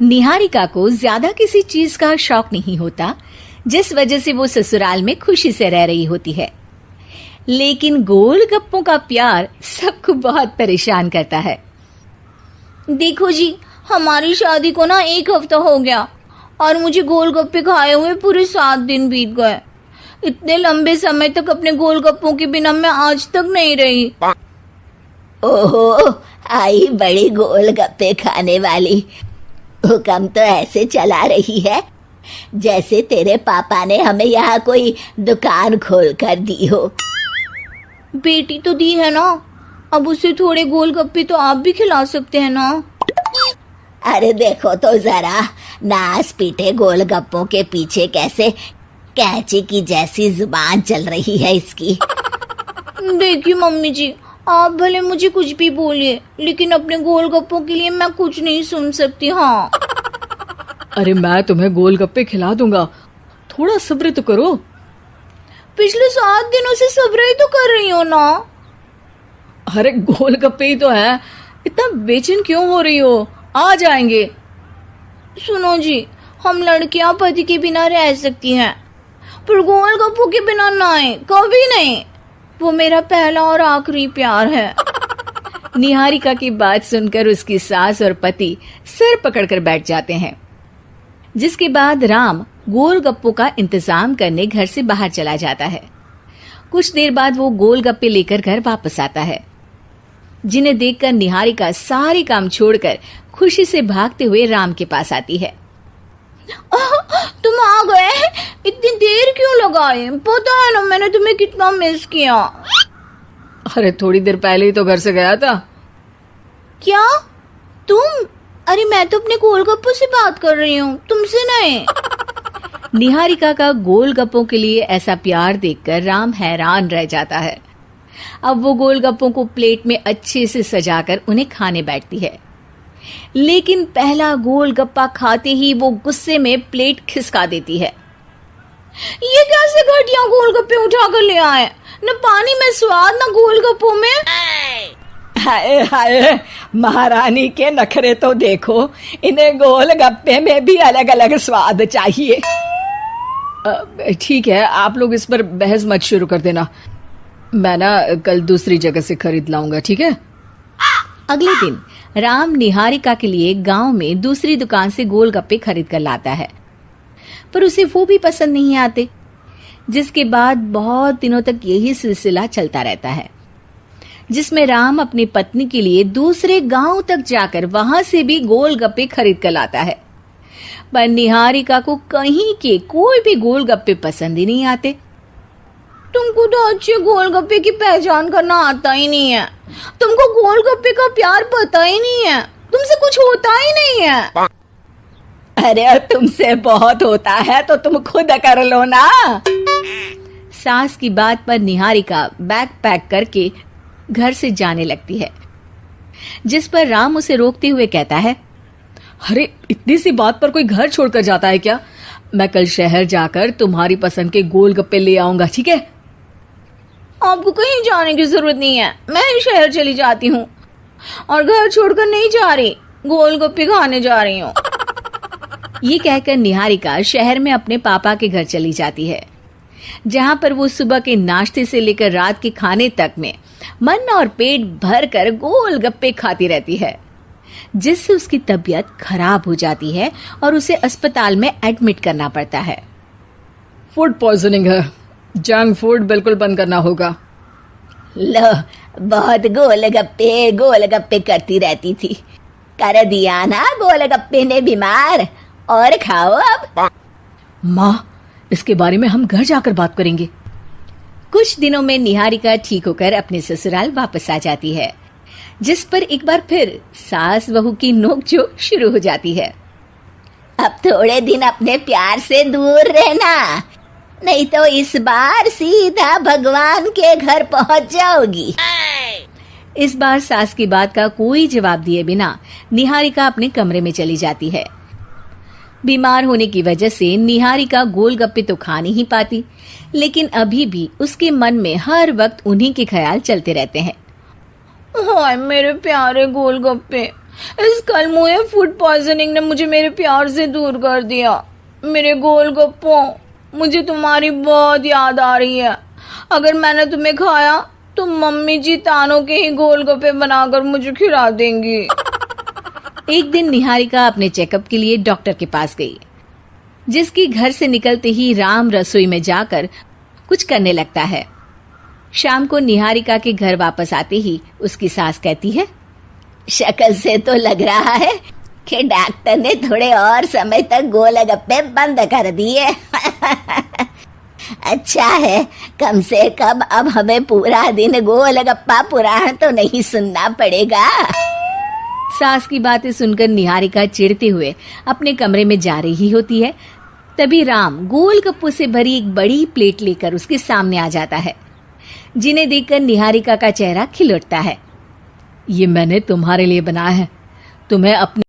निहारिका को ज्यादा किसी चीज का शौक नहीं होता, जिस वजह से वो ससुराल में खुशी से रह रही होती है। लेकिन गोलगप्पों का प्यार सबको बहुत परेशान करता है। देखो जी, हमारी शादी को ना 1 हफ्ता हो गया और मुझे गोलगप्पे खाए हुए पूरे 7 दिन बीत गए। इतने लंबे समय तक अपने गोलगप्पों के बिना मैं आज तक नहीं रही। ओहो, आई बड़ी गोलगप्पे खाने वाली। हुक्म तो ऐसे चला रही है जैसे तेरे पापा ने हमें यहाँ कोई दुकान खोल कर दी हो। बेटी तो दी है ना, अब उसे थोड़े गोलगप्पे तो आप भी खिला सकते हैं ना। अरे देखो तो जरा, नास पीटे गोलगप्पों के पीछे कैसे कैंची की जैसी जुबान चल रही है इसकी। देखिए मम्मी जी, आप भले मुझे कुछ भी बोलिए, लेकिन अपने गोलगप्पों के लिए मैं कुछ नहीं सुन सकती। हाँ, अरे मैं तुम्हें गोलगप्पे खिला दूंगा, थोड़ा सब्र तो करो। पिछले 7 दिनों से सब्र ही तो कर रही हो ना। अरे गोलगप्पे ही तो है, इतना बेचैन क्यों हो रही हो? आ जाएंगे। सुनो जी, हम लड़कियां पति के बिना रह सकती हैं, पर गोलगप्पों के बिना नहीं, कभी नहीं। वो मेरा पहला और आखिरी प्यार है। निहारिका की बात सुनकर उसकी सास और पति सिर पकड़कर बैठ जाते हैं। जिसके बाद राम गोलगप्पों का इंतजाम करने घर से बाहर चला जाता है। कुछ देर बाद वो गोलगप्पे लेकर घर वापस आता है, जिन्हें देखकर निहारिका सारे काम छोड़कर खुशी से भागते हुए राम के पास आती है। तुम आ गए? इतनी देर क्यों लगाए? पता है ना मैंने तुम्हें कितना मिस किया। अरे थोड़ी देर पहले ही तो घर से गया था। क्या तुम? अरे मैं तो अपने गोलगप्पों से बात कर रही हूँ, तुमसे नहीं। निहारिका का गोलगप्पों के लिए ऐसा प्यार देखकर राम हैरान रह जाता है। अब वो गोलगप्पों को प्लेट में अच्छे से सजाकर उन्हें खाने बैठती है, लेकिन पहला गोलगप्पा खाते ही वो गुस्से में प्लेट खिसका देती है। ये कैसे घटिया गोलगप्पे उठा कर ले आए? न पानी में स्वाद, न गोलगप्पों में। हाय हाय, महारानी के नखरे तो देखो, इन्हें गोलगप्पे में भी अलग अलग स्वाद चाहिए। ठीक है, आप लोग इस पर बहस मत शुरू कर देना, मैं ना कल दूसरी जगह से खरीद लाऊंगा, ठीक है? अगले दिन राम निहारिका के लिए गांव में दूसरी दुकान से गोलगप्पे खरीद कर लाता है, पर उसे वो भी पसंद नहीं आते। जिसके बाद बहुत दिनों तक यही सिलसिला चलता रहता है, जिसमें राम अपनी पत्नी के लिए दूसरे गांव तक जाकर वहां से भी गोलगप्पे खरीद कर लाता है, पर निहारिका को कहीं के कोई भी गोलगप्पे पसंद ही नहीं आते। तुमको तो अच्छे गोलगप्पे की पहचान करना आता ही नहीं है। तुमको गोलगप्पे का प्यार पता ही नहीं है, तुमसे कुछ होता ही नहीं है। अरे तुमसे बहुत होता है तो तुम खुद कर लो ना। सास की बात पर निहारिका बैग पैक करके घर से जाने लगती है, जिस पर राम उसे रोकते हुए कहता है, अरे इतनी सी बात पर कोई घर छोड़कर जाता है क्या? मैं कल शहर जाकर तुम्हारी पसंद के गोलगप्पे ले आऊंगा, ठीक है? आपको कहीं जाने की जरूरत नहीं है, मैं ही शहर चली जाती हूँ और घर छोड़कर नहीं जा रही, गोलगप्पे खाने जा रही हूँ। ये कहकर निहारिका शहर में अपने पापा के घर चली जाती है, जहां पर वो सुबह के नाश्ते से लेकर रात के खाने तक में मन और पेट भर कर गोलगप्पे खाती रहती है, जिससे उसकी तबीयत खराब हो जाती है और उसे अस्पताल में एडमिट करना पड़ता है। फूड पॉइजनिंग है, जंक फूड बिल्कुल बंद करना होगा। लो, बहुत गोलगप्पे गोलगप्पे करती रहती थी, कर दिया ना गोलगप्पे ने बीमार। और खाओ अब। माँ, इसके बारे में हम घर जाकर बात करेंगे। कुछ दिनों में निहारिका ठीक होकर अपने ससुराल वापस आ जाती है, जिस पर एक बार फिर सास बहू की नोकझोंक शुरू हो जाती है। अब थोड़े दिन अपने प्यार से दूर रहना, नहीं तो इस बार सीधा भगवान के घर पहुंच जाओगी। इस बार सास की बात का कोई जवाब दिए बिना निहारिका अपने कमरे में चली जाती है। बीमार होने की वजह से निहारिका गोलगप्पे तो खा नहीं पाती, लेकिन अभी भी उसके मन में हर वक्त उन्हीं के ख्याल चलते रहते हैं। हाय मेरे प्यारे गोलगप्पे, इस कलमुए फूड पॉइजनिंग ने मुझे मेरे प्यार से दूर कर दिया। मेरे गोलगप्पों, मुझे तुम्हारी बहुत याद आ रही है। अगर मैंने तुम्हें खाया तो मम्मी जी तानों के ही गोलगप्पे बनाकर मुझे खिला देंगी। एक दिन निहारिका अपने चेकअप के लिए डॉक्टर के पास गई, जिसकी घर से निकलते ही राम रसोई में जाकर कुछ करने लगता है। शाम को निहारिका के घर वापस आते ही उसकी सास कहती है, शक्ल से तो लग रहा है कि डॉक्टर ने थोड़े और समय तक गोलगप्पे बंद कर दिए। अच्छा है, कम से कम अब हमें पूरा दिन गोलगप्पा पुराण तो नहीं सुनना पड़ेगा। सास की बातें सुनकर निहारिका चिढ़ते हुए अपने कमरे में जा रही होती है। तभी राम गोलगप्पों से भरी एक बड़ी प्लेट लेकर उसके सामने आ जाता है, जिन्हें देखकर निहारिका का चेहरा खिल उठता है। ये मैंने तुम्हारे लिए बनाया है, तुम्हें अपने